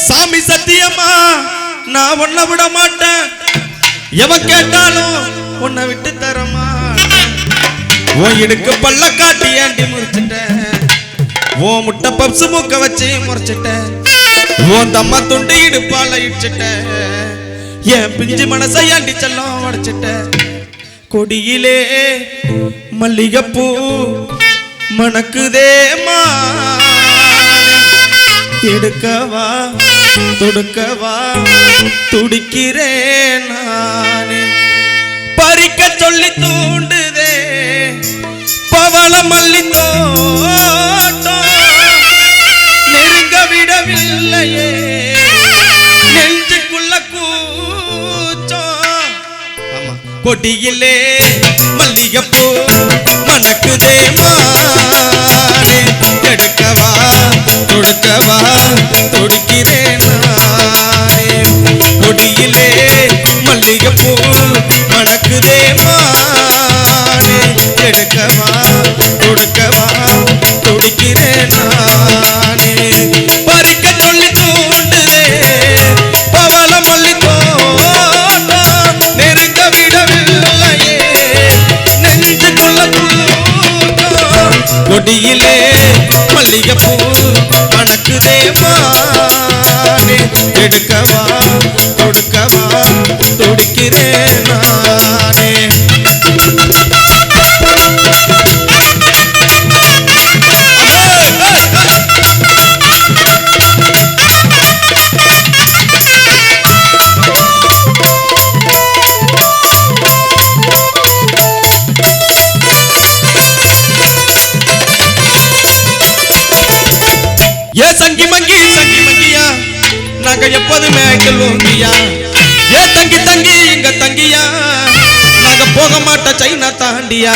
சாமி சத்தியமா நான் உன்னை விட மாட்டேன், எவ கேட்டாலும் உன்னை விட்டு தர மாட்டேன். உன் இடுக்கு பல்ல காட்டி ஏண்டி முறிச்சிட்டேன், உன் முட்டை பப்சு மூக்க வச்சு முறைச்சிட்டேன், உன் தம்மா துண்டு இடுப்பால இடிச்சிட்டேன், என் பிஞ்சு மனசை ஏண்டி செல்லம் உடைச்சிட்டேன். கொடியிலே மல்லிகைப்பூ மணக்குதேமா, எடுக்கவா தொடுக்கவா துடிக்கிறேன் நானே. பறிக்க சொல்லி தூண்டுதே பவள மல்லி தோட்டம், நெருங்க விடவில்லையே நெஞ்சுக்குள்ள கூச்சம். ஆமா, கொடியிலே மல்லிகைப்பூ மணக்குதே மானே, எடுக்கவா தொடுக்கவா தொடுக்கிறேன் நானே. கொடியிலே மல்லிகைப்பூ மணக்குதே மானே, எடுக்கவா தொடுக்கவா தொடுக்கிறேன் நானே. பறிக்க சொல்லி தூண்டுதே பவள மல்லி தோட்டம், நெருங்க விடவில்லையே நெஞ்சுக்குள்ள கூட்டம். கொடியிலே மல்லிகைப்பூ மணக்குதே மானே, எடுக்கவா தொடுக்கவா துடிக்கிறேன் நானே. ஏ சங்கி மங்கி மங்கியா, நாங்க எப்போதுமே ஓங்கியா. ஏ தங்கி தங்கி இங்க தங்கியா, நாங்க போக மாட்டோம் சைனா தாண்டியா.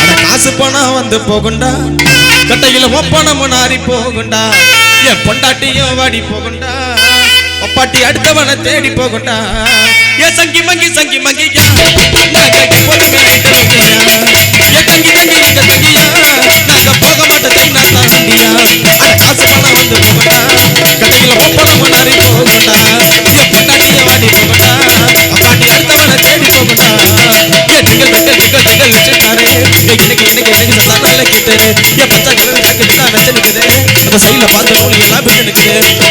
அட காசு பணம் வந்து போகுண்டா, கட்டையில ஒப்பனம் நாரி போகுண்டா. என் பொண்டாட்டியும் வாடி போகுண்டா, ஒப்பாட்டி அடுத்தவனை தேடி போகுண்டா. ஏ சங்கி மங்கியா, நாங்க எப்போதுமே ஓங்கியா. ஏ தங்கி தங்கி இங்க தங்கியா, நாங்க போக மாட்டோம் சைனா தாண்டியா. அட காசு பணம் வந்து போகுண்டா, கட்டையில ஒப்பனம் நாரி போகுண்டா. என் பொண்டாட்டிய வாடி போகுண்டா, அப்பாட்டி அடுத்தவனை தேடி போகுண்டா. ஏ டிங்கல் டிங்கல் வச்சுட்டாரு, எனக்கு சதானால கேட்டது. என் பச்சை கிழமை நச்சுனுக்குது, அந்த சைல பார்த்து நூல் எல்லாம் விட்டு நிற்குது.